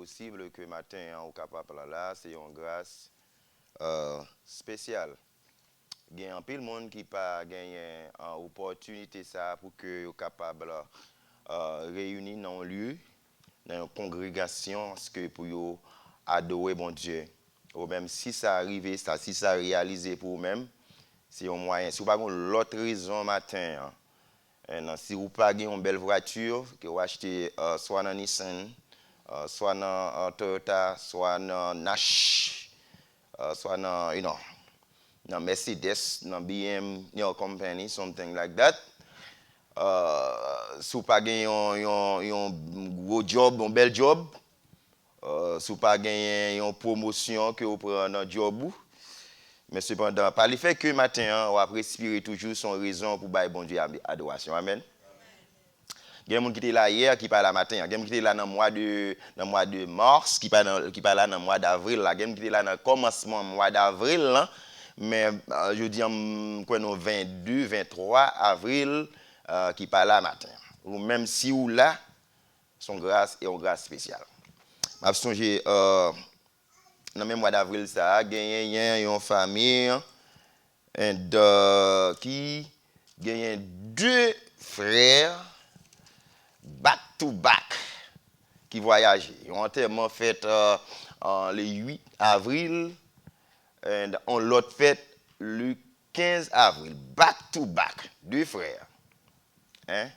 possible que matin on capable là, c'est une grâce spéciale. Il y a un peu de monde qui pas gagné une opportunité ça pour que soient capable réunir dans un lieu, dans une congrégation, ce que pour yo adorer bon Dieu. Ou même si ça arrive, ça, si ça réalisé pour vous-même, c'est un moyen. Si vous n'avez pas l'autre raison matin, non, si vous n'avez pas une belle voiture, que vous achetez soit dans Nissan, soit dans Toyota, soit dans Nash, soit dans, dans Mercedes, dans BM, your company, something like that. Si vous n'avez pas un gros job, un bel job, si vous n'avez pas une promotion que vous prenez dans le job, mais cependant, par le fait que matin, on va respirer toujours son raison pour bailler bon Dieu adoration. Amen. Il y a des gens qui étaient là hier qui parlent matin. Il y a des gens qui étaient là dans le mois de mars, qui parlent là dans le mois d'avril. Il y a des gens qui étaient là dans le commencement du mois d'avril. Mais je dis en 22, 23 avril qui parlent là matin. Ou même si ou là, son grâce est une grâce spéciale. Je songe dans le même mois d'avril, ça a gagné une famille qui gagne deux frères back to back qui voyageaient. Ils ont tellement fait le 8 avril et on l'autre fait le 15 avril. Back to back, deux frères. Hein?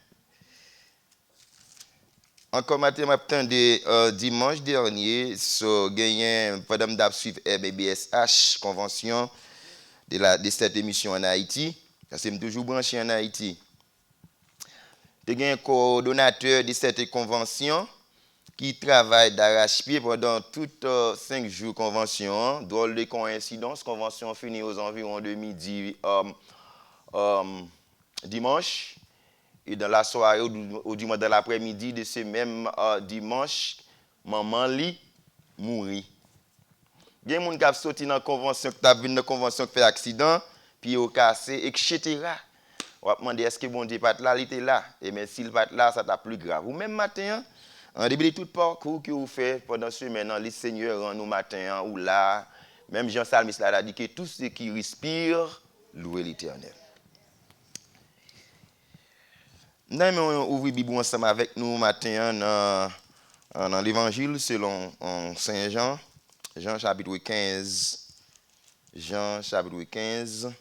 Encore matin, de dimanche dernier, gagné pendant que je suivre RBBSH, convention de cette émission en Haïti. C'est toujours branché en Haïti. Il y a un coordonnateur de cette convention qui travaille d'arrache-pied pendant toutes 5 jours de convention. Drôle de coïncidence, convention finit aux environs de midi dimanche. Et dans la soirée ou du moins dans l'après-midi de ce même dimanche, maman li mourit. Il y a des gens qui ont sorti dans la convention, qui ont vu dans la convention qui fait accident, puis ils ont cassé, etc. On va demander est-ce que bon Dieu pas là, il était là. Et mais s'il pas là, ça t'a plus grave. Ou même matin, en début de tout parcours que vous faites pendant ce semaine, le Seigneur rend nous matin ou là, même Jean Salmis a dit que tout ce qui respire, louez l'Éternel. Nous allons ouvrir la Bible ensemble avec nous matin dans l'Évangile selon Saint Jean, Jean chapitre 15. Jean chapitre 15.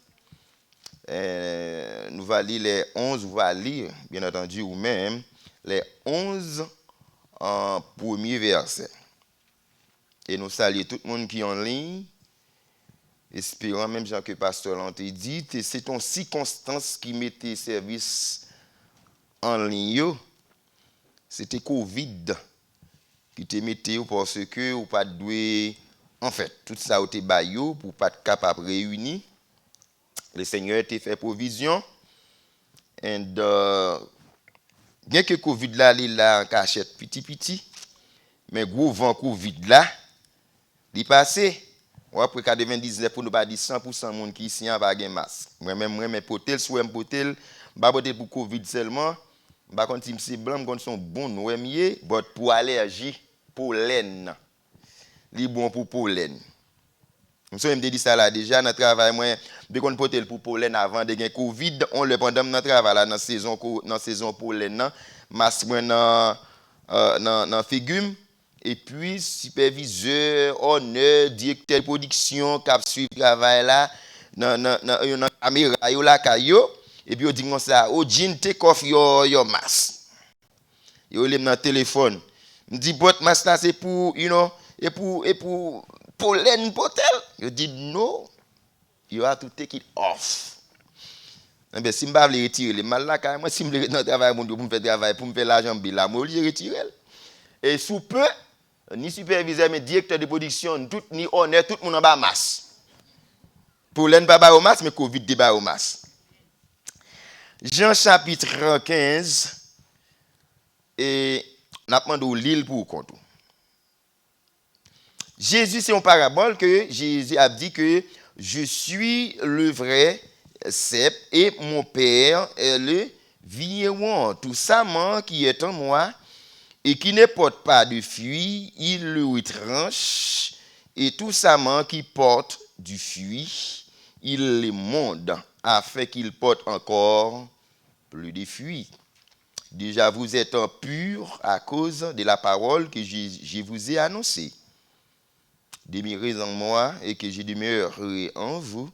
Nous allons lire les 11, vous allez lire, bien entendu, ou même les 11 en premier verset. Et nous saluons tout le monde qui est en ligne, espérant même Jean que pasteur l'a dit, c'est ton circonstance qui mettait service en ligne, c'était Covid qui te mettait parce que ou pas doué en fait tout ça au te baillot pour pas être capable de réunir. Le Seigneur t'a fait provision et bien que Covid là en cachette petit mais gros vent Covid là il passé ou après 99 pour ne pas dire 100% monde qui ici en pas gain masque. Moi même potel soit potel pas potel pour Covid seulement. Par contre, si c'est blanc, quand sont bons, nous aimions, mais pour allergie, pollen, li bon pour pollen. Nous sommes dit ça là déjà dans le travail, moi, dès qu'on porte pour pollen avant de gagner Covid, on le pendant dans le travail là dans saison pollen, masque dans figume et puis superviseur, honneur, directeur de production, cap suivre travail là dans caméra yo la caillou. Et puis, on dit comme ça, oh, Jean, take off your mask. Yo lève dans le téléphone. Me dit, votre mask là, c'est pour, et pour pollen potel. Yo dit, no, you have to take it off. Eh bien, si je veux retirer, le mal là, moi, si je veux dans le travail, pour me faire travail, pour me faire l'argent, là, moi, je retirer. Et sous peu, ni superviseur, mais directeur de production, tout, ni honneur, tout le monde en bas masse. Pollen pas au masse, mais Covid débat au masse. Jean chapitre 15, et on a demandé l'île pour compte. Jésus, c'est une parabole que Jésus a dit que je suis le vrai cep et mon Père est le vigneron. Tout ça, qui est en moi, et qui ne porte pas de fruit, il le retranche, et tout sarment qui porte du fruit, il les monde, afin qu'il porte encore plus de fruits. Déjà, vous êtes purs à cause de la parole que je vous ai annoncée. Demeurez en moi et que je demeurerai en vous,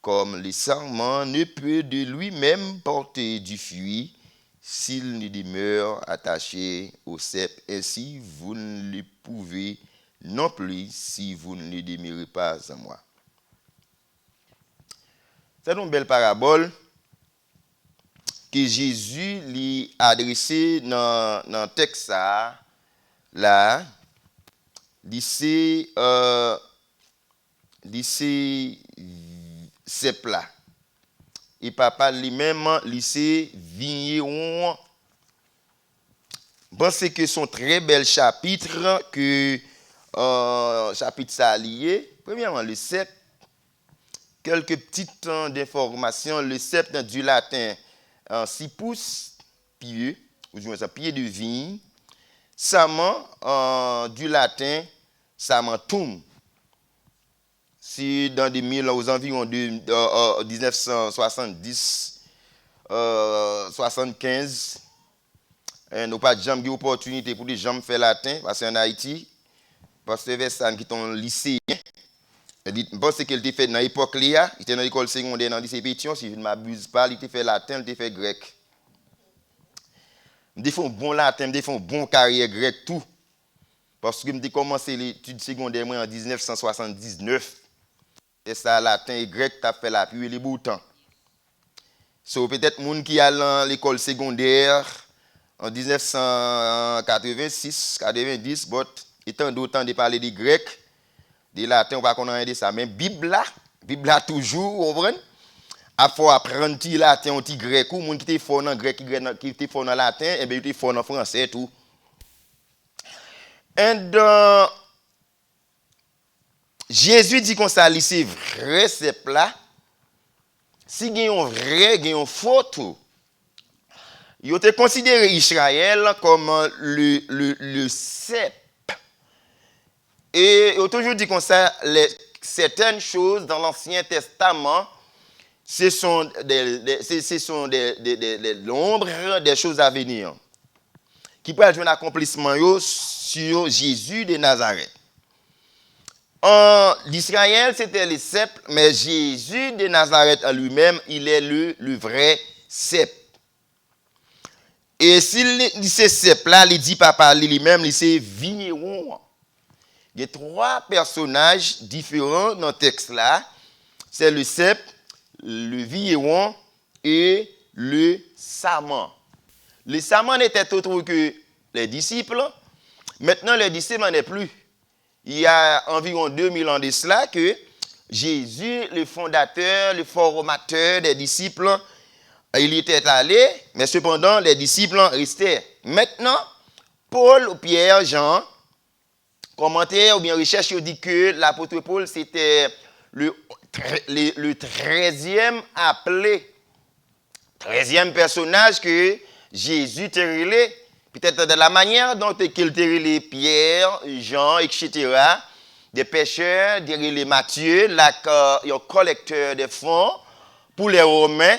comme le sarment ne peut de lui-même porter du fruit s'il ne demeure attaché au cep. Ainsi, vous ne le pouvez non plus si vous ne demeurez pas en moi. C'est une belle parabole que Jésus lui a adressée dans le texte là. D'ici cep là. Et papa lui-même, lycée vigneron. Bon, c'est que son très bel chapitre que chapitre ça lié. Premièrement, le cep. Quelques petites d'informations. Le cep du latin 6 pouces, pied, ou du moins un pied de vigne. Sarment du latin sarmentum. C'est dans des milles aux environs de 1970, 75. Nous n'avons pas jamais eu l'opportunité pour les gens faire latin, parce qu'en Haïti, parce que Vestan qui est un lycéen, je pense qu'il était fait dans l'époque là, il était dans l'école secondaire dans le lycée Pétion, si je ne m'abuse pas, il était fait latin, il était fait grec. Je fais un bon latin, je fais un bon carrière grec, tout. Parce que j'ai commencé l'étude secondaire en 1979. Et ça, latin et grec, tu as fait la pluie et les beaux temps. So, peut-être les gens qui allent à l'école secondaire en 1986, 90, but, étant d'autant de parler de grec, de latin, on va connaître ça. Mais Bible là toujours, vous comprenez? Il faut apprendre le latin, le grec, ou les gens qui étaient forts en grec, qui étaient forts en latin, et bien ils étaient forts en français, tout. Et Jésus dit qu'on ça, c'est vrai, c'est plat. Si il y a un vrai, il y a un faux tout. Il a considéré Israël comme le cep. Et il a toujours dit qu'on ça, certaines choses dans l'Ancien Testament, ce sont l'ombre des choses à venir. Qui peut être un accomplissement sur Jésus de Nazareth. L'Israël, c'était le cep, mais Jésus de Nazareth en lui-même, il est le vrai cep. Et s'il dit ce cep-là, il dit papa lui-même, il c'est vigneron. Il y a trois personnages différents dans le texte-là. C'est le cep, le vigneron et le sarment. Le sarment n'était autre que les disciples. Maintenant, les disciples n'en est plus. Il y a environ 2000 ans de cela que Jésus, le fondateur, le formateur des disciples, il était allé, mais cependant, les disciples restaient. Maintenant, Paul, Pierre, Jean, commentaire ou bien recherche, dit que l'apôtre Paul, c'était le 13e appelé, 13e personnage que Jésus t'a relé. Peut-être de la manière dont il les Pierre, Jean, etc., des pêcheurs, les Matthieu, un collecteur de fonds pour les Romains.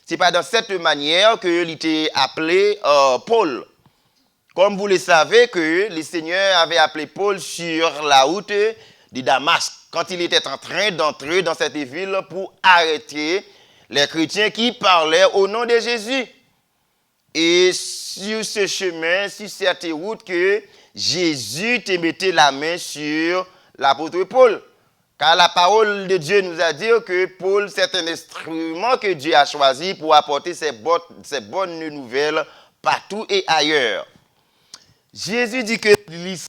Ce n'est pas dans cette manière qu'il était appelé Paul. Comme vous le savez, que le Seigneur avait appelé Paul sur la route de Damas, quand il était en train d'entrer dans cette ville pour arrêter les chrétiens qui parlaient au nom de Jésus. Et sur ce chemin, sur cette route, que Jésus te mettait la main sur l'apôtre Paul. Car la parole de Dieu nous a dit que Paul, c'est un instrument que Dieu a choisi pour apporter ses bonnes nouvelles partout et ailleurs. Jésus dit que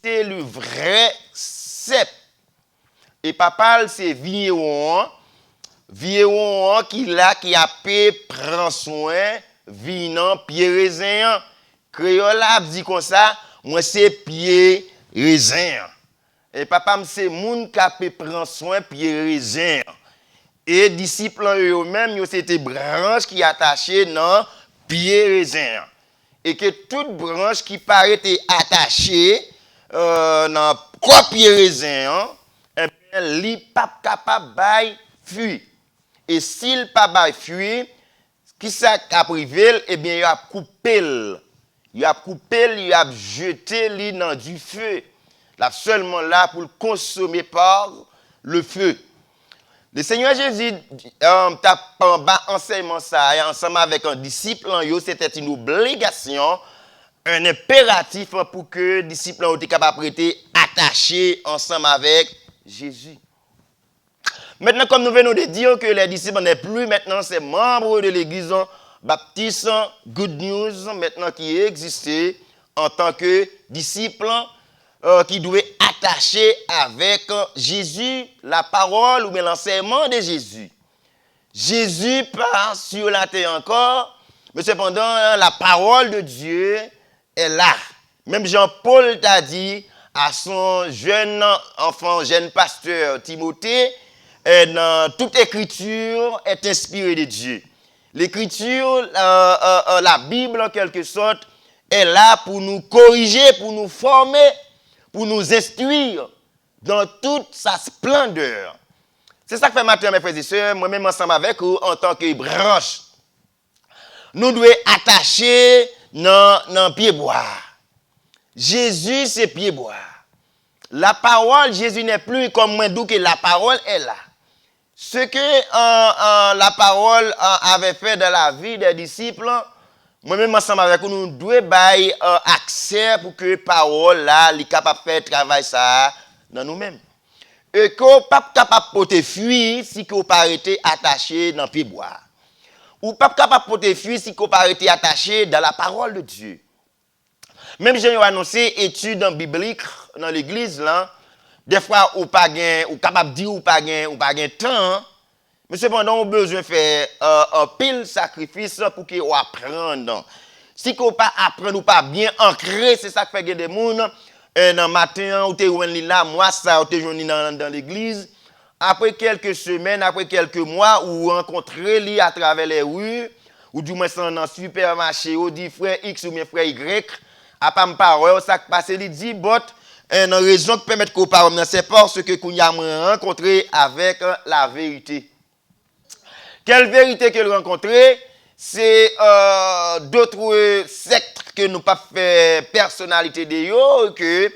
c'est le vrai cep. Et papa, c'est vigneron qui a pu prendre soin vinant pied raisin. Créole a dit comme ça, moi c'est pied raisin. Et papa c'est moun qui a pu prendre soin pied raisin. Et disciples eux-mêmes, c'était branche qui attachait dans pied raisin. et que toute branche qui paraît attachée dans propre raisin, eh bien, li pas capable de fuir. Et s'il pas de fuir, qui ça a privé, eh bien, il a coupé. Il a coupé, il a jeté dans du feu. Là, seulement là pour le consommer par le feu. Le Seigneur Jésus t'a enseignement ça ensemble avec un disciple, c'était une obligation, un impératif pour que les disciples soient capables d'être attachés ensemble avec Jésus. Maintenant, comme nous venons de dire que les disciples n'est plus maintenant, c'est membres de l'église baptiste Good News, maintenant qui existait en tant que disciples qui doit attacher avec Jésus, la parole ou bien l'enseignement de Jésus. Jésus part sur la terre encore, mais cependant, la parole de Dieu est là. Même Jean-Paul t'a dit à son jeune enfant, jeune pasteur Timothée, dans toute écriture est inspirée de Dieu. L'écriture, la Bible en quelque sorte, est là pour nous corriger, pour nous former, pour nous instruire dans toute sa splendeur. C'est ça que fait matin, mes frères et sœurs, moi-même ensemble avec vous, en tant que branche. Nous devons attacher dans pied bois. Jésus, c'est pied bois. La parole, Jésus n'est plus comme moi, d'où que la parole est là. Ce que la parole avait fait dans la vie des disciples, moi-même ensemble avec vous, nous devons avoir accès pour que la parole là, soit capable de faire travail ça dans nous-mêmes. Et qu'on n'est pas capable de fuir si on n'a pas été attaché dans le pied bois. Ou pas capable de fuir si on n'a pas été attaché dans la parole de Dieu. Même j'ai annoncé études bibliques dans l'église là, des fois ou pas gain ou capable dire ou pas gain temps, mais cependant on a besoin de faire un pile sacrifice pour que on apprendre. Si qu'on pas apprendre ou pas bien ancré, c'est ça que fait des gens dans matin ou te joindre là, moi ça ou te joindre dans l'église. Après quelques semaines, après quelques mois, ou rencontrer lui à travers les rues, ou du moins dans un supermarché, ou dit frère X ou bien frère Y, à pas me parler, ça qui passe, il dit, bot, une raison qui permet qu'on parle, c'est parce que qu'on y a rencontré avec la vérité. Quelle vérité qu'elle rencontré? C'est d'autres sectes que nous pas fait personnalité de yo, que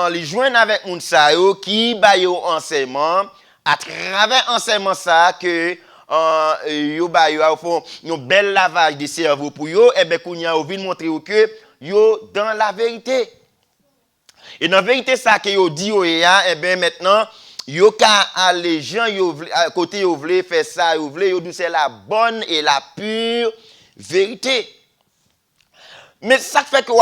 les joindre avec Mounsa qui baillent enseignement, à travers enseignement ça que yo font un bel lavage de cerveau pour yo et ben qu'on y a envie de montrer que yo dans la vérité. Et dans la vérité ça que yo dit yo et ben maintenant yo ka les gens yo côté yo vle faire ça yo vle yo dit c'est la bonne et la pure vérité. Mais ça fait que ou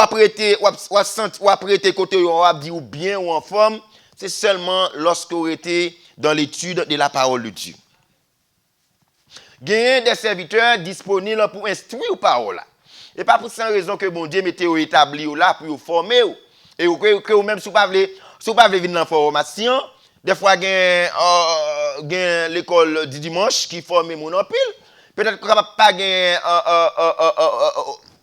prêter côté yo dit ou bien ou en forme, c'est seulement lorsque vous été dans l'étude de la parole de Dieu. Gagner des serviteurs disponibles pour instruire la parole. Et pas pour cette raison que bon Dieu mette au établi là pour vous former. Et que vous même si vous pas venir dans la formation, des fois gain l'école du dimanche qui forme mon en pile. Peut-être que pas gain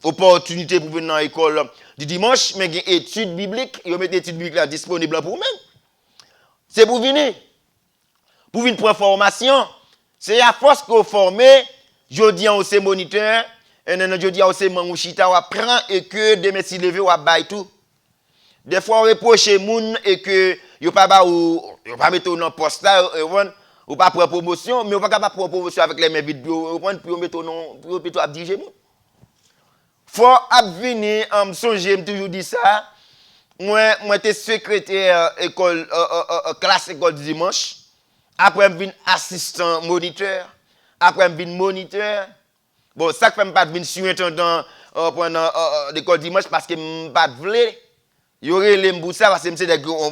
opportunité pour venir dans l'école du dimanche, mais gain études bibliques, vous mettez études bibliques là disponibles pour vous-même. C'est pour venir. Pour venir prendre formation. C'est à force que vous formez, je dis à ces moniteurs, et je dis à ces mangouchita, on apprend et que demain si levé, on baille tout. Des fois, on reproche les gens et que vous ne pas mettre dans le poste là, ou pas prendre promotion, mais vous ne pouvez pas prendre promotion avec les mains vides, vous mettre dans le diriger. Il faut venir, je toujours dit ça. Moi, j'étais secrétaire école, classe école du dimanche. Après, je suis assistant moniteur. Après, je suis moniteur. Bon, ça fait pas venir surintendant pendant l'école dimanche parce que je ne pas voulu. Il y aurait les mboussa parce que c'est des gros.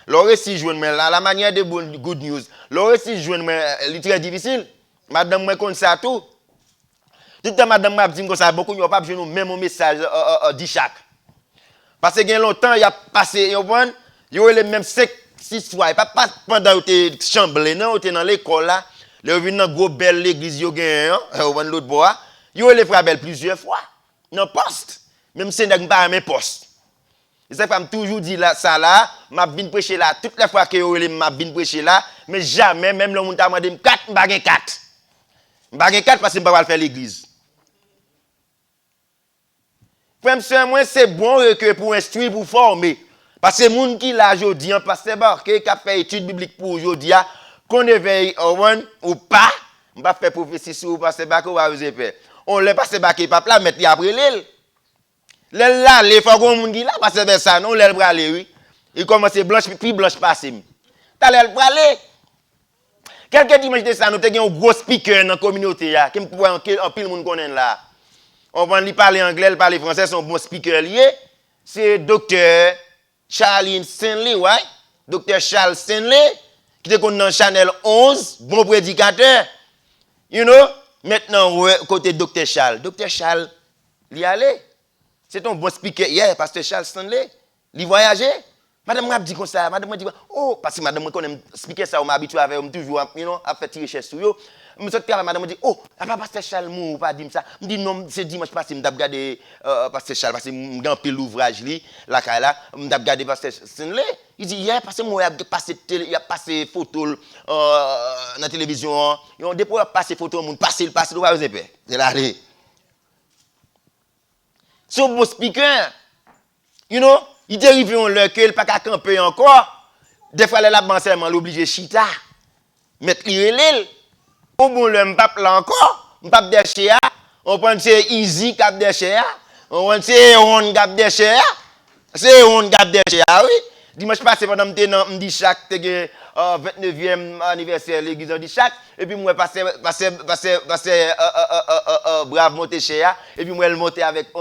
L'aurait si je la manière de good news. L'aurait si je est très difficile. Madame, moi, comme ça tout. Tout le temps, madame, m'a dit que ça beaucoup, il n'y a pas besoin de même message dit chaque. Parce que il y a longtemps, il y a passé, il y a les mêmes 6 fois. Il n'y a pas pendant que tu es chambré, non, tu es dans l'école là. Le vin dans gros belle l'église yo gagne l'autre bois. Yo les frères belle plusieurs fois. Non poste. Même si je pas mes postes. Et ça fait toujours dire là, ça là, m'a vinn prêcher là toutes les fois que je m'a vinn prêcher là, mais jamais même le monde t'a demandé 4 m'pa 4. M'pa 4 parce que m'pa faire l'église. Frère moi c'est bon que pour instruire pour former parce que monde qui là aujourd'hui en pasteur Barké qui a fait étude biblique pour aujourd'hui qu'on éveille ou pas, m'pa faire prophétie sur pasteur Barké ou pas faire. On le pasteur Barké pas là mettre après l'île. Là, les fois qu'on monde qui là parce que ça non l'aile bralé oui. Il commence blanche puis blanche passer. T'as l'aile bralé. Quelques dimanches de ça nous avons un gros speaker dans la communauté là qui me en pile monde connaît là. On va lui parler anglais, il parle français, son bon speaker lié. C'est docteur Charles Stanley, ouais. Docteur Charles Stanley qui est dans Channel 11, bon prédicateur. You know, maintenant côté docteur Charles. Docteur Charles, il y allait. C'est un bon speaker hier, pasteur Charles Stanley. Il voyageait. Madame m'a dit comme ça, madame m'a dit oh parce que madame connaît speaker ça, on m'a habitué avec toujours à faire tirer recherche sur yo. Me sorti madame m'a dit oh, pas pasteur Charles mou pas dit ça. Me dit non, c'est dimanche passé m't'a regarder pasteur Charles parce que m'dan pile l'ouvrage li la là, m't'a regarder pasteur Stanley. Il dit hier parce que moi il a passé photo dans la télévision, ils depuis passé photo monde passer pas pas peur. C'est là aller. So bon speaker. You know, il dérive en leur que il pas qu'à camper encore. Des fois la ban seulement l'obligé chita. Mettre l'île. Au bon le m'pap là encore, m'pap déchet. On prend c'est easy cap déchet. On prend c'est on cap déchet. C'est on cap déchet oui. Dimanche passé pendant me dit chaque 29e anniversaire l'église on dit chaque et puis moi passer brave monter chez et puis moi elle monter avec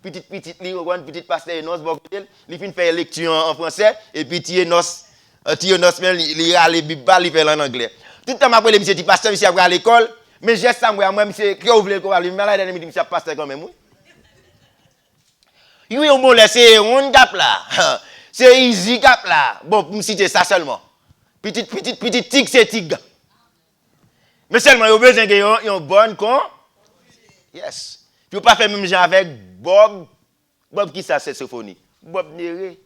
petite petite pasteur Enos Bokdel il fin faire lecture en français et puis Tienos même il a les bible il fait en anglais tout le temps après monsieur dit pasteur monsieur après à l'école mais j'ai ça moi monsieur qui ouvre l'école il m'a là dit monsieur pasteur quand même oui on bon laisser on gap là c'est easy gap là bon pour me citer ça seulement petite tig c'est tig mais seulement il a besoin de une bonne con yes puis pas faire même genre avec Bob qui ça c'est sophonie Bob Néré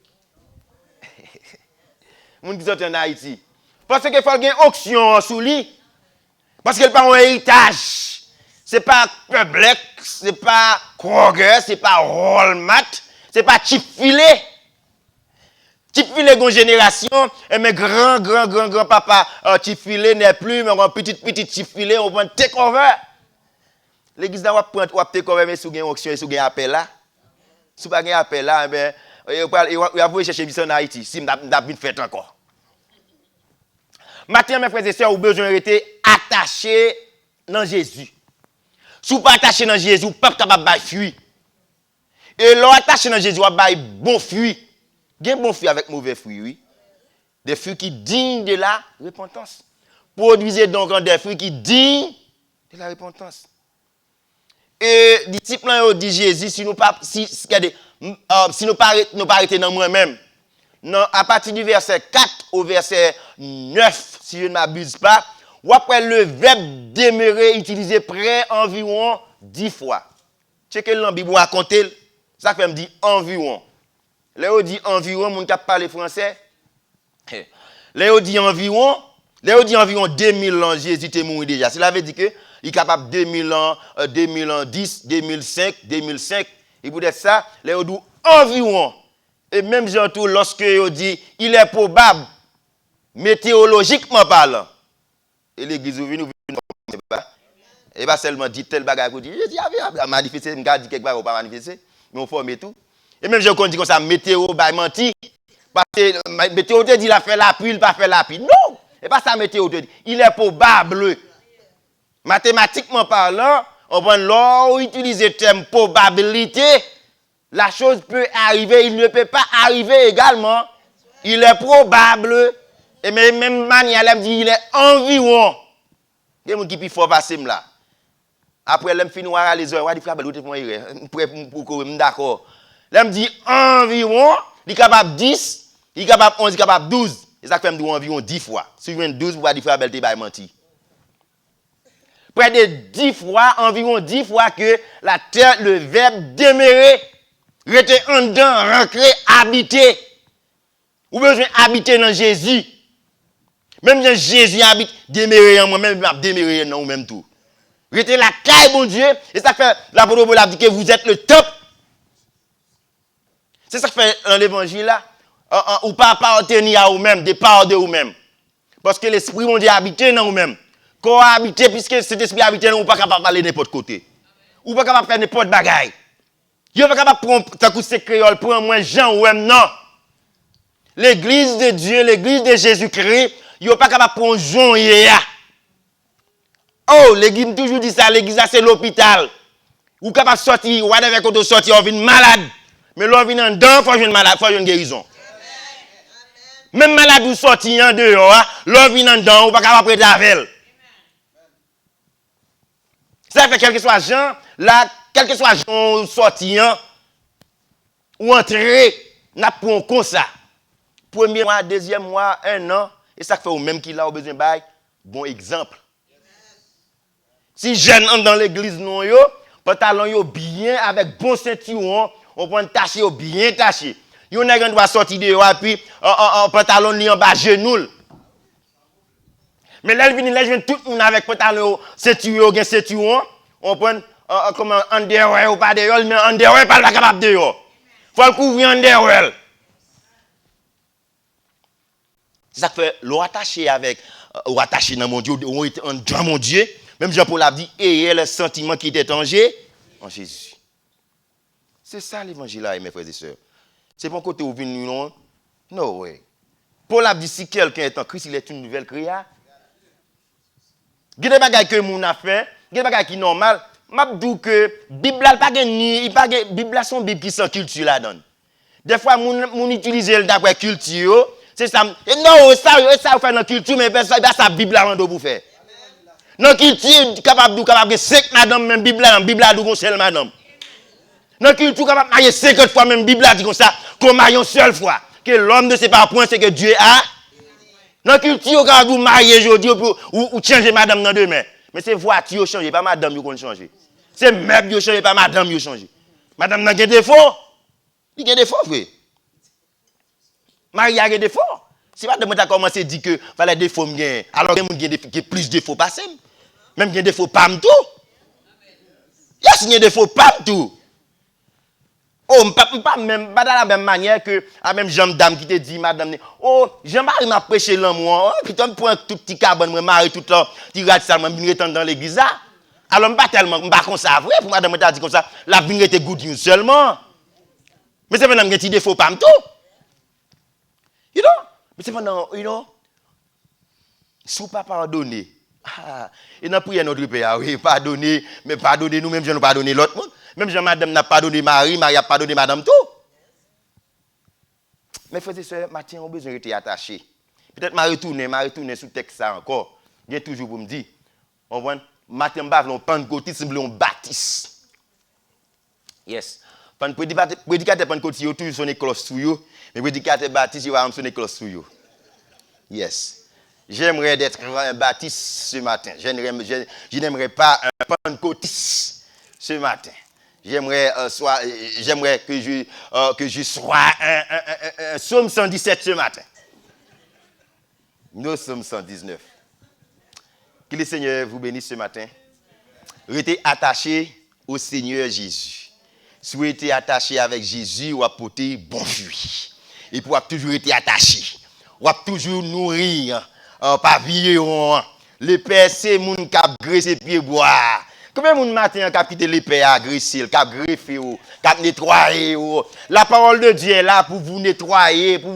moun qui sont en Haïti parce que faut gagner auction sous lui parce qu'il pas un héritage c'est pas Publix c'est pas Kroger c'est pas Walmart c'est pas Chick-fil-A Chick-fil-A gon génération et mes grand papa Chick-fil-A n'est plus mais un petite Chick-fil-A on prend take over l'église là on prend take over mais sous gain auction sous gain appel là sous pas gain appel là ben il va chercher mission en Haïti si m'a vite fait encore maintenant mes frères et sœurs ont besoin rester attachés dans Jésus si pas attaché dans Jésus pas capable de fuir et l'on attaché dans Jésus va bailler bon fruit bien bon fruit avec mauvais fruit oui des fruits qui dignes de la repentance produisez donc des fruits qui dignes de la repentance et disciples ont dit Jésus si nous pas si nous pas arrêter dans moi-même non à partir du verset 4 au verset 9 si je ne m'abuse pas ou après le verbe demeurer utilisé près environ 10 fois checker dans Bible raconter ça fait me dit environ là on dit environ mon qui parle français là on dit environ 2000 ans Jésus est mort déjà cela veut dire que il est capable 2000 ans 2010 2005 et pour être ça là on dit environ et même surtout lorsque on dit il est probable météorologiquement parlant et l'église nous et pas seulement dit tel bagage pour dire je dis manifester me dit quelque part ou pas manifester mais on forme tout et même je dis comme ça météo ba menti parce que météo te dit la fait la pluie il pas fait la pluie non et pas ça météo te dit il est probable mathématiquement parlant on prend l'or utiliser le terme probabilité la chose peut arriver il ne peut pas arriver également il est probable et même manière elle me dit il est environ il y a des gens qui fort passer là après l'aime finir à les heures, on dit frère l'autre pour pour d'accord. L'aime dit environ, il est capable 10, il est capable 11, il est capable 12. Et ça fait me dire environ 10 fois. Si vous 12 vous dire frère Belte ba menti. Près de 10 fois, environ 10 fois que la terre le verbe demeurer Rester en dedans, rentrer, habiter. Ou besoin habiter dans Jésus. Même si Jésus habite, demeurer en moi-même, demeurer dans vous-même tout. Rester la caille, bon Dieu, et ça fait, l'apôtre Paul a dit que vous êtes le top. C'est ça que fait dans l'évangile là. Ou pas appartenir à vous-même, départ de vous-même. Parce que l'esprit mon Dieu habite dans vous-même. Quand vous habitez, puisque cet esprit habite dans vous, vous pas capable de parler n'importe côté. Ou pas capable de faire n'importe bagaille. Vous pas capable de prendre tant que c'est créole, prendre moins Jean ou même non. L'église de Dieu, l'église de Jésus-Christ, vous pas capable de prendre Jean et oh, l'église toujours dit ça, l'église c'est l'hôpital. Ou capable de sortir, ou avec quand vous sortir, on vient malade. Mais l'on vient en dedans, il faut une malade, il faut une guérison. Même malade ou sorti en dehors, l'on vient en dedans, ou pas capable de prêter avec. Ça fait quel que soit Jean, là, quel que soit Jean sorti ou entré, n'a pas comme ça. Premier mois, deuxième mois, un an, et ça fait au même qu'il a besoin de bon exemple. Si jeune entre dans l'église non yo, pantalon yo bien avec bon ceinturon, on prend taché yo bien taché. Yo nèg doit sortir dehors puis pantalon li en bas genou. Mais là il vient tout le monde avec pantalon ceinturon gen ceinturon, on prend comme underwear ou pas dehors, mais underwear pas capable dehors. Faut le couvrir underwear. C'est ça que fait l'on attaché avec ou attaché dans mon Dieu, on est dans mon Dieu. Même Jean-Paul a dit, ayez le sentiment qui était en Jésus. C'est ça l'évangile là, mes frères et sœurs. C'est pas un côté où vous venez, non? Non, ouais. Paul a dit, si quelqu'un est en Christ, il est une nouvelle créature. Il y a des bagages que mon a fait, il y a des bagages qui sont normales. Je dis que la Bible n'a pas de Bible, c'est une Bible qui sans culture là-dedans. Des fois, on utilise d'après culture, c'est ça. Et non, ça vous fait dans la culture, mais ça, la Bible là pour faire. Non, culture capable de 5 madame, même Bible là, Bible là, d'une seule madame. Non, culture capable de marier 50 fois, même Bible là, dit comme ça, qu'on marie une seule fois. Que l'homme ne sait pas point, c'est que Dieu a. Non, culture capable de marier aujourd'hui ou changer madame dans demain. Mais c'est voiture qui change, pas madame qui change. C'est meuble qui change, pas madame qui change. Madame n'a pas de défaut. Il y a des défauts, frère. Marie a des défauts. Si madame a commencé à dire que fallait des défauts, alors que il y a plus de défauts passés. Même il y a des défauts pas tout. Il y a des défauts pas tout. Oh, pas même pas dans la même manière que la même jeune dame qui te dit madame oh, Jean-Marie m'a prêché l'amour. Oh, puis tu me prends un tout petit carbone, me marie tout le temps, tu rates ça, me venir dans l'église là. Alors pas tellement pas comme ça vrai pour madame t'a dit comme ça, la vie était good news seulement. Mais c'est maintenant un petit défaut pas tout. You know? Mais c'est pendant, you know, sous pas pardonner. Ah, et dans prière notre Père, oui, pardonner, mais pardonner nous-mêmes, je ne pardonner l'autre monde. Même si madame n'a pas pardonné Marie, Marie a pardonné madame tout. Mais frères et sœurs, Matin, on a besoin d'être attaché. Peut-être m'a retourné sous texte ça encore. Il y a toujours pour me dire, on voit, Matin, on pentecôtiste, on baptiste. Yes. Prédicateur pentecôtiste, il y a toujours son école sous eux, mais prédicateur baptiste, il y a son école sous eux. Yes. J'aimerais être un baptiste ce matin. Je n'aimerais pas un pentecôtiste ce matin. J'aimerais que je sois un psaume 117 ce matin. Nous sommes 119. Que le Seigneur vous bénisse ce matin. Restez attachés au Seigneur Jésus. Si vous êtes attaché avec Jésus, vous apportez bon fruit. Et vous avez toujours été attaché. Vous avez toujours nourrir. Pavillon, les pères, c'est moun qui a graissé pieds bois. Combien de matin qui a quitté les pères à graisser, qui a greffé, qui a nettoyé. La parole de Dieu est là pour vous nettoyer, pour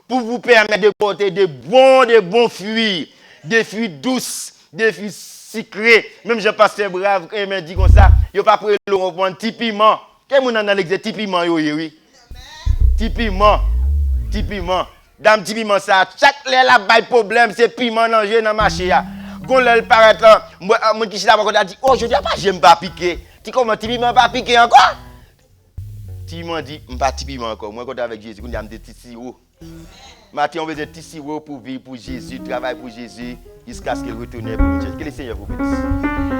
vous permettre de porter de bons fruits, des fruits douces, des fruits sucrés. Même je passe brave, quand il me dit comme ça, il n'y a pas pris le on prend un petit piment. Quel monde dans l'exercice petit piment, oui? Petit piment. Dame petit piment ça, chaque là bail problème, c'est piment manger dans marché là. Gon là paraît là, moi qui suis là on a dit oh je dis pas j'aime pas piquer. Tu comment petit piment pas piquer encore? Tu m'as dit pas petit piment encore. Moi quand avec Jésus, on a des petits sirop. Matin on veut des petits sirop pour vivre pour Jésus, travailler pour Jésus jusqu'à ce qu'il retourne pour Jésus. Que le Seigneur vous bénisse.